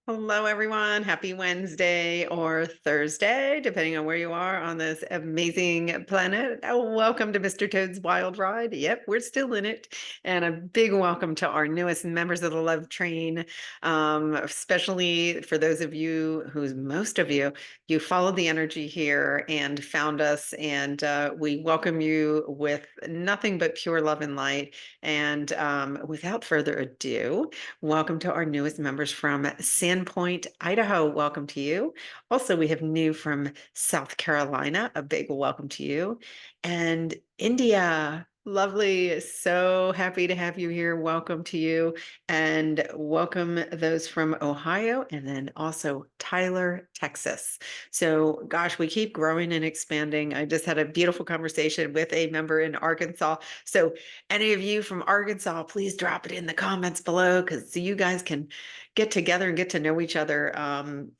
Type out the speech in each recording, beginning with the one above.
Hello, everyone. Happy Wednesday or Thursday, depending on where you are on this amazing planet. Welcome to Mr. Toad's Wild Ride. Yep, we're still in it. And a big welcome to our newest members of the Love Train, especially for those of you who's most of you, you followed the energy here and found us. And we welcome you with nothing but pure love and light. And without further ado, welcome to our newest members from Sandpoint, Idaho. Welcome to you. Also, we have new from South Carolina. A big welcome to you. And India, lovely. So happy to have you here. Welcome to you. And welcome those from Ohio and then also Tyler, Texas. So, gosh, we keep growing and expanding. I just had a beautiful conversation with a member in Arkansas. So, any of you from Arkansas, please drop it in the comments below because so you guys can get together and get to know each other.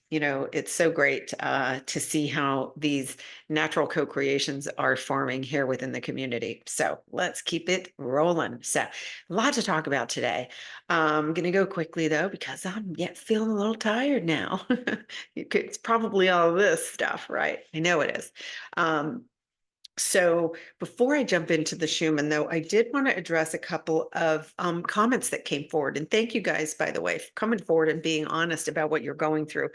It's so great to see how these natural co-creations are forming here within the community. So let's keep it rolling. So a lot to talk about today. I'm going to go quickly though, because I'm yet feeling a little tired now. It's probably all this stuff, right? I know it is. So before I jump into the Schumann, though, I did want to address a couple of comments that came forward. And thank you guys, by the way, for coming forward and being honest about what you're going through,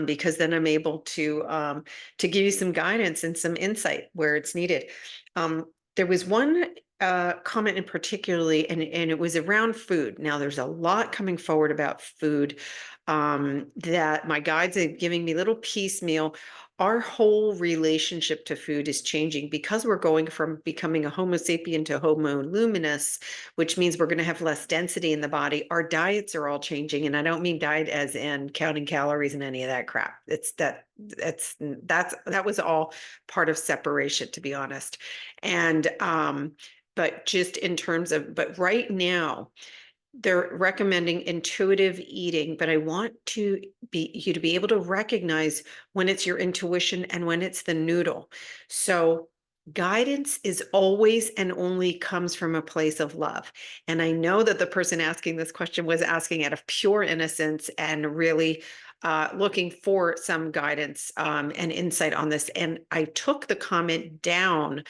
because then I'm able to give you some guidance and some insight where it's needed. There was one comment in particularly, and it was around food. Now, there's a lot coming forward about food that my guides are giving me little piecemeal. Our whole relationship to food is changing because we're going from becoming a Homo sapien to Homo luminous, which means we're going to have less density in the body. Our diets are all changing, and I don't mean diet as in counting calories and any of that crap. That was all part of separation, to be honest. And but just in terms of, but right now, they're recommending intuitive eating, but I want you to be able to recognize when it's your intuition and when it's the noodle. So guidance is always and only comes from a place of love. And I know that the person asking this question was asking out of pure innocence and really looking for some guidance and insight on this. And I took the comment down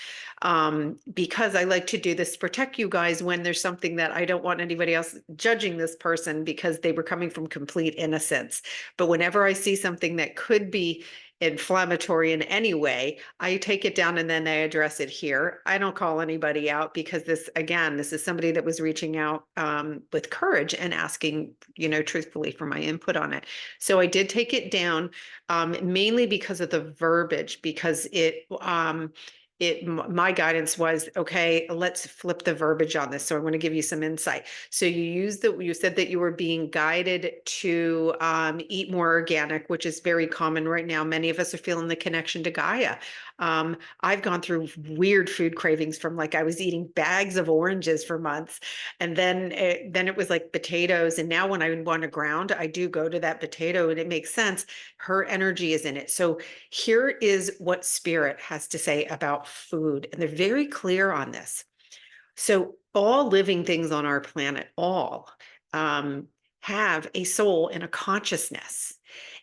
because I like to do this to protect you guys when there's something that I don't want anybody else judging this person because they were coming from complete innocence. But whenever I see something that could be inflammatory in any way, I take it down and then I address it here. I don't call anybody out because this is somebody that was reaching out with courage and asking, truthfully for my input on it. So I did take it down mainly because of the verbiage, because my guidance was, okay, let's flip the verbiage on this. So I want to give you some insight. So you said that you were being guided to eat more organic, which is very common right now. Many of us are feeling the connection to Gaia. I've gone through weird food cravings from like I was eating bags of oranges for months, and then it was like potatoes. And now when I want to ground, I do go to that potato, and it makes sense. Her energy is in it. So here is what Spirit has to say about food, and they're very clear on this. So all living things on our planet, all have a soul and a consciousness,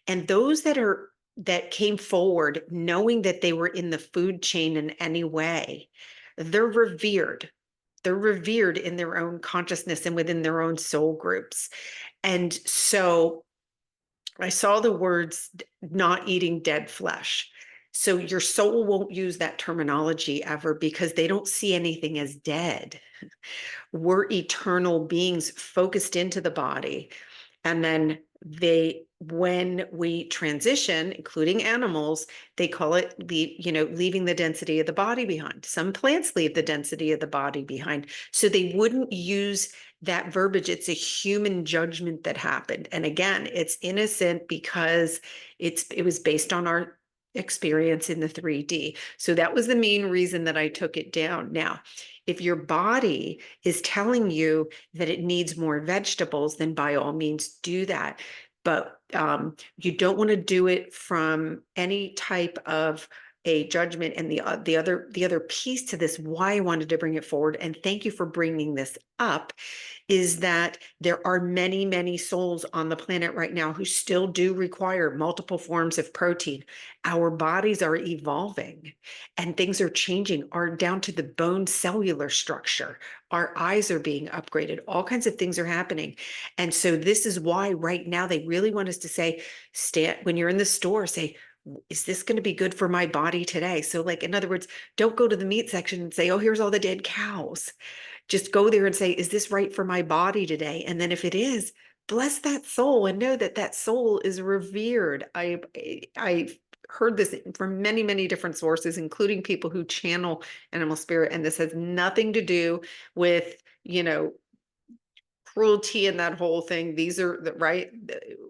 and those that came forward knowing that they were in the food chain in any way, they're revered. They're revered in their own consciousness and within their own soul groups. And so I saw the words not eating dead flesh. So your soul won't use that terminology ever because they don't see anything as dead. We're eternal beings focused into the body. And then when we transition, including animals, they call it leaving the density of the body behind. Some plants leave the density of the body behind. So they wouldn't use that verbiage. It's a human judgment that happened. And again, it's innocent because it was based on our experience in the 3D. So that was the main reason that I took it down. Now, if your body is telling you that it needs more vegetables, then by all means do that. But you don't want to do it from any type of a judgment. And the other piece to this, why I wanted to bring it forward, and thank you for bringing this up, is that there are many, many souls on the planet right now who still do require multiple forms of protein. Our bodies are evolving and things are changing, are down to the bone cellular structure. Our eyes are being upgraded. All kinds of things are happening. And so this is why right now they really want us to say, when you're in the store, say, is this going to be good for my body today? So like, in other words, don't go to the meat section and say, oh, here's all the dead cows. Just go there and say, is this right for my body today? And then if it is, bless that soul and know that that soul is revered. I've heard this from many, many different sources, including people who channel animal spirit. And this has nothing to do with, cruelty and that whole thing. These are the right.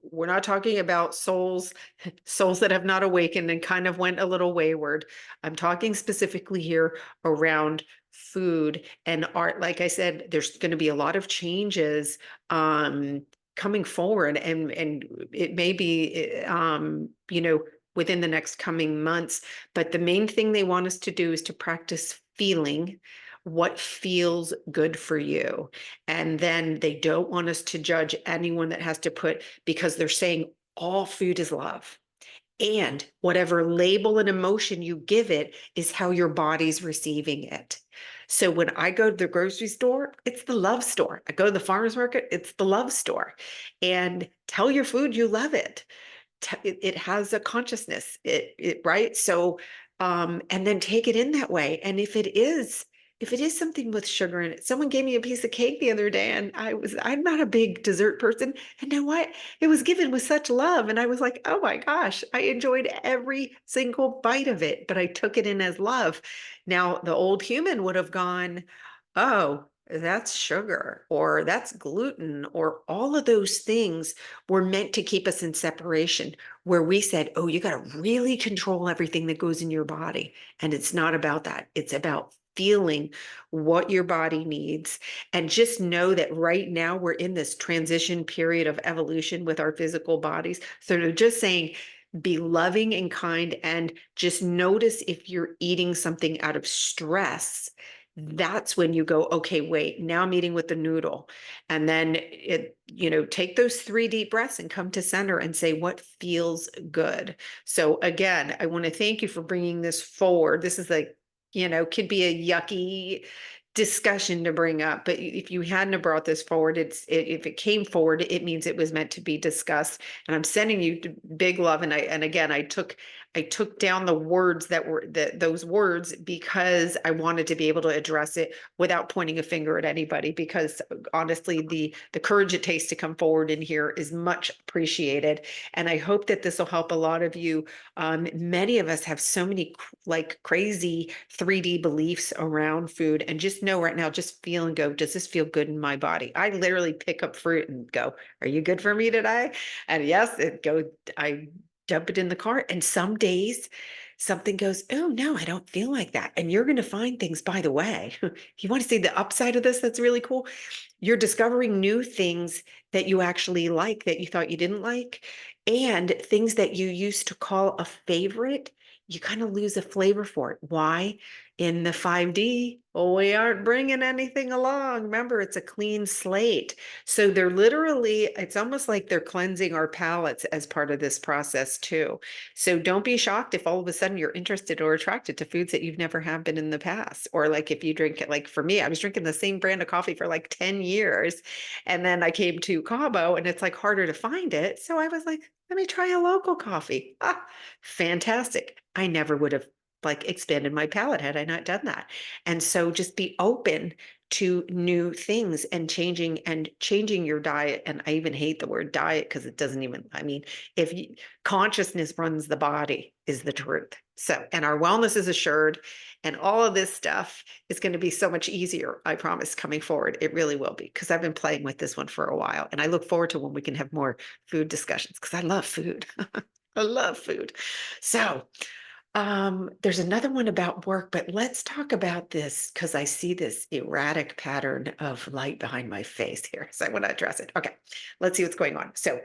We're not talking about souls that have not awakened and kind of went a little wayward. I'm talking specifically here around food and art. Like I said, there's going to be a lot of changes coming forward, and it may be within the next coming months. But the main thing they want us to do is to practice feeling what feels good for you. And then they don't want us to judge anyone that has to put, because they're saying all food is love. And whatever label and emotion you give it is how your body's receiving it. So when I go to the grocery store, it's the love store. I go to the farmer's market, it's the love store. And tell your food you love it. It has a consciousness, right? So, and then take it in that way. And if it is something with sugar in it, someone gave me a piece of cake the other day, and I'm not a big dessert person. And you know what? It was given with such love. And I was like, oh my gosh, I enjoyed every single bite of it, but I took it in as love. Now, the old human would have gone, oh, that's sugar, or that's gluten, or all of those things were meant to keep us in separation, where we said, oh, you got to really control everything that goes in your body. And it's not about that. It's about feeling what your body needs. And just know that right now we're in this transition period of evolution with our physical bodies. So they're just saying, be loving and kind, and just notice if you're eating something out of stress. That's when you go, okay, wait, now I'm eating with the noodle. And then take those 3 deep breaths and come to center and say, what feels good? So again, I want to thank you for bringing this forward. This is like, could be a yucky discussion to bring up, but if you hadn't brought this forward, if it came forward, it means it was meant to be discussed. And I'm sending you big love. And again, I took down the words those words, because I wanted to be able to address it without pointing a finger at anybody, because honestly, the courage it takes to come forward in here is much appreciated. And I hope that this will help a lot of you. Many of us have so many like crazy 3D beliefs around food, and just know right now, just feel and go, does this feel good in my body? I literally pick up fruit and go, are you good for me today? And yes, I dump it in the cart. And some days something goes, oh no, I don't feel like that. And you're going to find things, by the way, if you want to see the upside of this, that's really cool. You're discovering new things that you actually like that you thought you didn't like, and things that you used to call a favorite, you kind of lose a flavor for it. Why? In the 5D, well, we aren't bringing anything along. Remember, it's a clean slate. So it's almost like they're cleansing our palates as part of this process too. So don't be shocked if all of a sudden you're interested or attracted to foods that you've never have been in the past. Or like if you drink it, like for me, I was drinking the same brand of coffee for like 10 years. And then I came to Cabo and it's like harder to find it. So I was like, let me try a local coffee. Ah, fantastic. I never would have like expanded my palate had I not done that. And so just be open to new things and changing your diet. And I even hate the word diet because it doesn't even, I mean, consciousness runs the body is the truth. So, and our wellness is assured, and all of this stuff is going to be so much easier. I promise, coming forward, it really will be, because I've been playing with this one for a while, and I look forward to when we can have more food discussions, because I love food. I love food. So There's another one about work, but let's talk about this because I see this erratic pattern of light behind my face here. So I want to address it. Okay, let's see what's going on. So,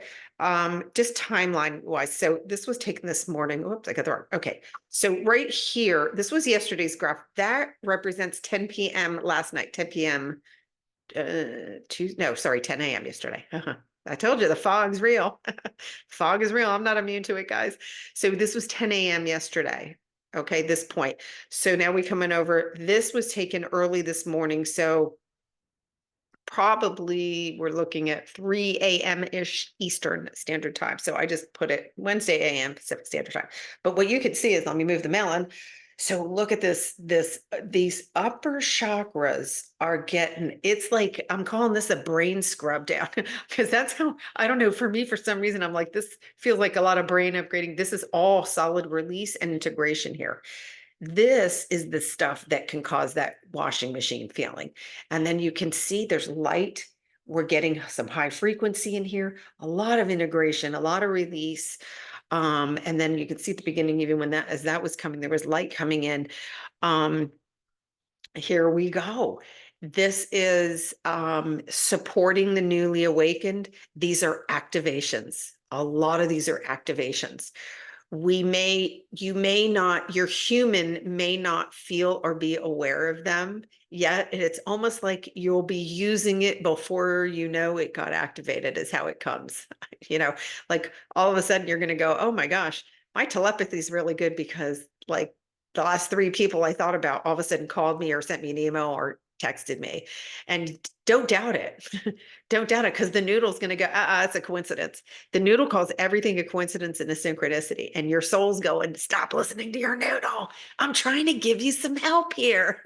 just timeline wise. So this was taken this morning. Oops, I got the wrong. Okay. So right here, this was yesterday's graph. That represents 10 p.m. last night, 10 p.m. Tuesday, no, sorry, 10 a.m. yesterday. I told you the fog's real. Fog is real. I'm not immune to it, guys. So this was 10 a.m. yesterday. Okay, this point. So now we coming over. This was taken early this morning. So probably we're looking at 3 a.m.-ish Eastern Standard Time. So I just put it Wednesday a.m. Pacific Standard Time. But what you can see is, let me move the melon. So look at these upper chakras are getting, it's like, I'm calling this a brain scrub down because that's how, I don't know, for me, for some reason, I'm like, this feels like a lot of brain upgrading. This is all solid release and integration here. This is the stuff that can cause that washing machine feeling. And then you can see there's light. We're getting some high frequency in here, a lot of integration, a lot of release. And then you can see at the beginning, even when as that was coming, there was light coming in. Here we go. This is supporting the newly awakened. These are activations. A lot of these are activations. You may not, your human may not feel or be aware of them yet. And it's almost like you'll be using it before you know it got activated, is how it comes. Like all of a sudden you're going to go, oh my gosh, my telepathy is really good because like the last 3 people I thought about all of a sudden called me or sent me an email or texted me. And don't doubt it. Don't doubt it, because the noodle's going to go, it's a coincidence. The noodle calls everything a coincidence and a synchronicity. And your soul's going, stop listening to your noodle. I'm trying to give you some help here.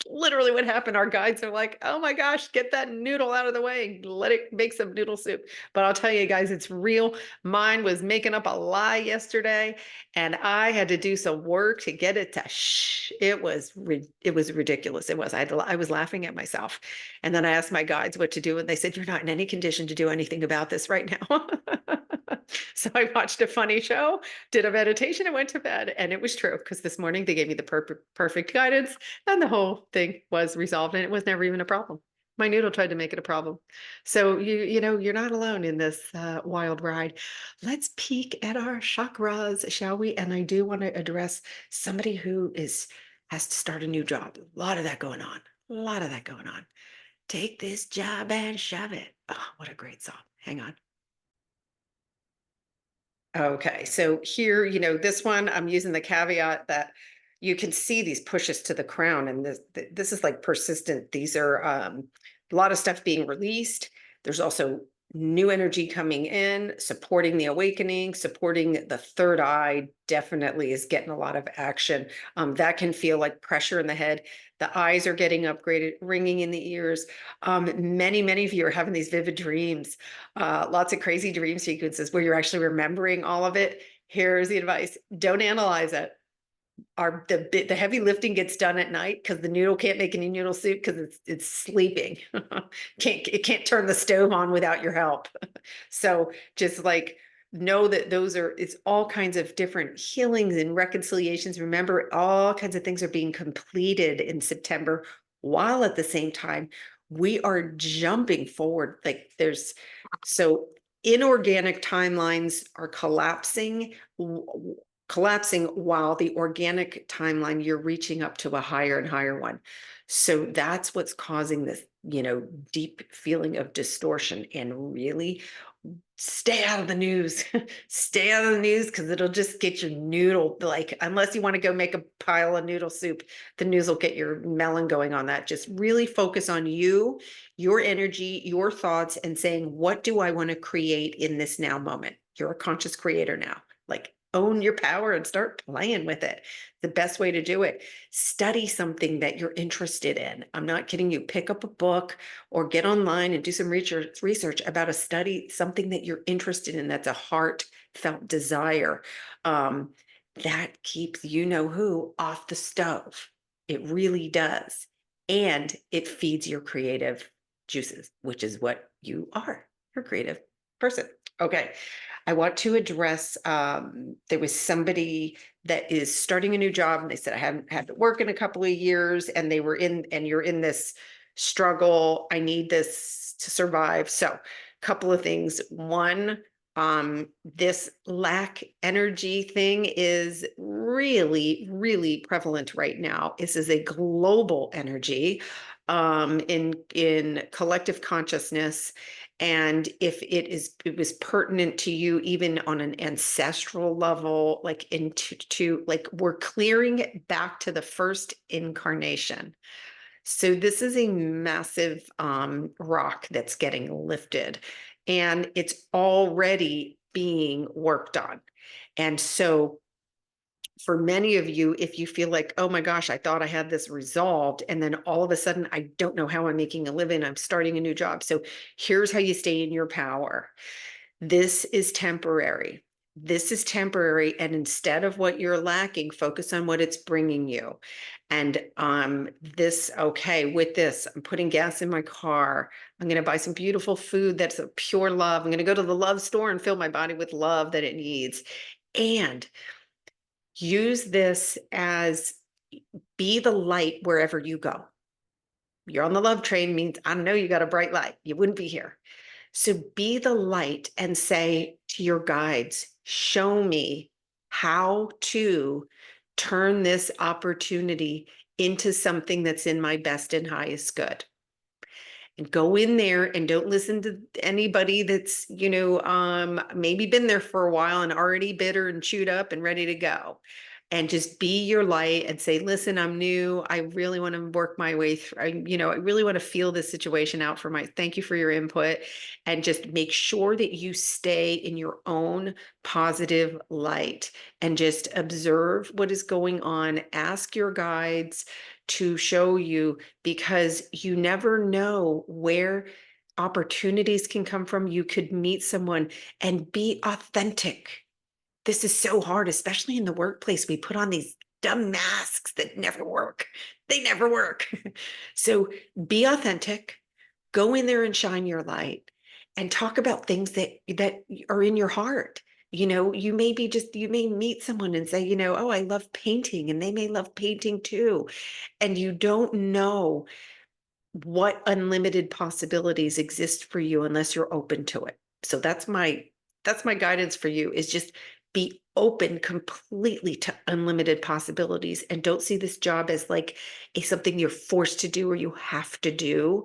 Literally what happened. Our guides are like, oh my gosh, get that noodle out of the way. Let it make some noodle soup. But I'll tell you guys, it's real. Mine was making up a lie yesterday, and I had to do some work to get it to shh. It was ridiculous. It was. I was laughing at myself. And then I asked my guides what to do, and they said, you're not in any condition to do anything about this right now. So I watched a funny show, did a meditation, and went to bed. And it was true, because this morning they gave me the perfect guidance, and the whole thing was resolved, and it was never even a problem. My noodle tried to make it a problem. So you're not alone in this wild ride. Let's peek at our chakras, shall we? And I do want to address somebody who has to start a new job. A lot of that going on. A lot of that going on. Take this job and shove it. Oh, what a great song. Hang on. Okay, so here, this one, I'm using the caveat that you can see these pushes to the crown, and this is like persistent. These are a lot of stuff being released. There's also new energy coming in, supporting the awakening, supporting the third eye definitely is getting a lot of action. That can feel like pressure in the head. The eyes are getting upgraded, ringing in the ears. Many of you are having these vivid dreams, lots of crazy dream sequences where you're actually remembering all of it. Here's the advice. Don't analyze it. The heavy lifting gets done at night because the noodle can't make any noodle soup because it's sleeping. It can't turn the stove on without your help. So just like know that it's all kinds of different healings and reconciliations. Remember, all kinds of things are being completed in September, while at the same time we are jumping forward. So inorganic timelines are collapsing while the organic timeline, you're reaching up to a higher and higher one. So that's what's causing this, deep feeling of distortion. And really stay out of the news. Stay out of the news, because it'll just get your noodle, like, unless you want to go make a pile of noodle soup, the news will get your melon going on that. Just really focus on you, your energy, your thoughts, and saying, what do I want to create in this now moment? You're a conscious creator now. Like, own your power and start playing with it. The best way to do it. Study something that you're interested in. I'm not kidding you. Pick up a book or get online and do some research about something that you're interested in, that's a heartfelt desire. That keeps who off the stove. It really does. And it feeds your creative juices, which is what you are. You're a creative person. Okay. I want to address, there was somebody that is starting a new job and they said, I haven't had to work in a couple of years, and they were in, and you're in this struggle. I need this to survive. So, couple of things. One, this lack energy thing is really, really prevalent right now. This is a global energy, in collective consciousness. And if it was pertinent to you, even on an ancestral level, like like we're clearing it back to the first incarnation. So this is a massive rock that's getting lifted, and it's already being worked on. And so for many of you, if you feel like, oh my gosh, I thought I had this resolved, and then all of a sudden, I don't know how I'm making a living, I'm starting a new job. So here's how you stay in your power. This is temporary. This is temporary. And instead of what you're lacking, focus on what it's bringing you. And okay, with this, I'm putting gas in my car. I'm going to buy some beautiful food that's a pure love. I'm going to go to the love store and fill my body with love that it needs. And use this as, be the light wherever you go. You're on the love train means, I know you got a bright light. You wouldn't be here. So be the light and say to your guides, show me how to turn this opportunity into something that's in my best and highest good. And go in there and don't listen to anybody that's, maybe been there for a while and already bitter and chewed up and ready to go. And just be your light and say, listen, I'm new. I really want to work my way through. I really want to feel this situation out for thank you for your input. And just make sure that you stay in your own positive light and just observe what is going on. Ask your guides to show you, because you never know where opportunities can come from. You could meet someone, and be authentic. This is so hard, especially in the workplace. We put on these dumb masks that never work. They never work. So be authentic, go in there and shine your light, and talk about things that are in your heart. You may meet someone and say, oh, I love painting, and they may love painting too. And you don't know what unlimited possibilities exist for you unless you're open to it. So that's my guidance for you, is just be open completely to unlimited possibilities, and don't see this job as like something you're forced to do or you have to do.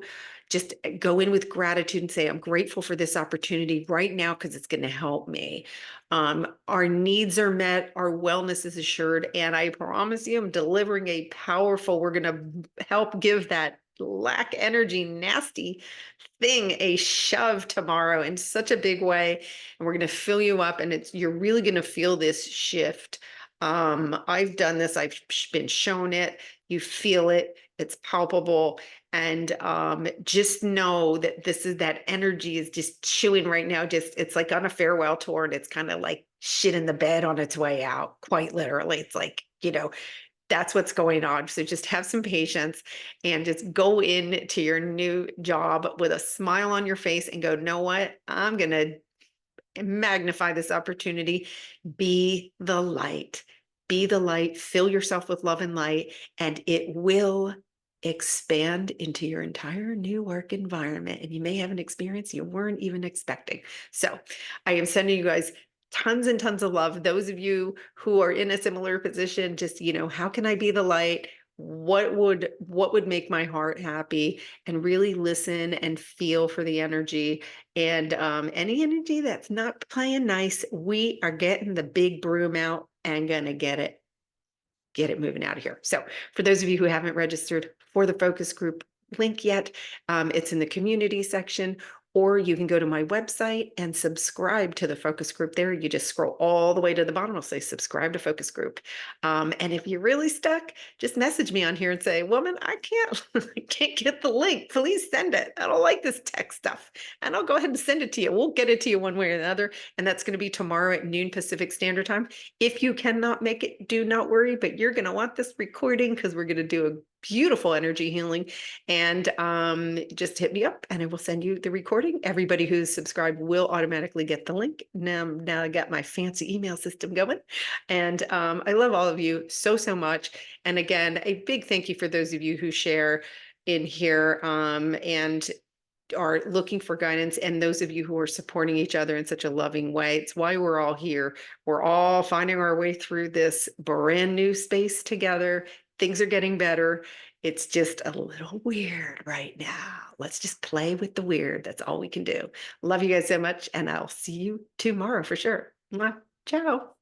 Just go in with gratitude and say, I'm grateful for this opportunity right now because it's going to help me. Our needs are met, our wellness is assured, and I promise you, I'm delivering a powerful, we're going to help give that lack energy, nasty thing a shove tomorrow in such a big way. And we're going to fill you up, and you're really going to feel this shift. I've done this. I've been shown it. You feel it. It's palpable. And just know that that energy is just chewing right now. It's like on a farewell tour, and it's kind of like shit in the bed on its way out, quite literally. It's like, that's what's going on. So just have some patience and just go into your new job with a smile on your face and go, know what? I'm going to magnify this opportunity. Be the light. Be the light. Fill yourself with love and light, and it will expand into your entire new work environment. And you may have an experience you weren't even expecting. So I am sending you guys tons and tons of love. Those of you who are in a similar position, just, how can I be the light? What would make my heart happy? And really listen and feel for the energy. And any energy that's not playing nice, we are getting the big broom out and gonna get it moving out of here. So for those of you who haven't registered for the focus group link yet, it's in the community section, or you can go to my website and subscribe to the focus group there. You just scroll all the way to the bottom. It'll say subscribe to focus group. And if you're really stuck, just message me on here and say, woman, I can't get the link. Please send it. I don't like this tech stuff. And I'll go ahead and send it to you. We'll get it to you one way or another. And that's going to be tomorrow at noon Pacific Standard Time. If you cannot make it, do not worry, but you're going to want this recording because we're going to do a beautiful energy healing. And just hit me up and I will send you the recording. Everybody who's subscribed will automatically get the link. Now I got my fancy email system going. And I love all of you so, so much. And again, a big thank you for those of you who share in here and are looking for guidance, and those of you who are supporting each other in such a loving way. It's why we're all here. We're all finding our way through this brand new space together. Things are getting better. It's just a little weird right now. Let's just play with the weird. That's all we can do. Love you guys so much, and I'll see you tomorrow for sure. Mwah. Ciao.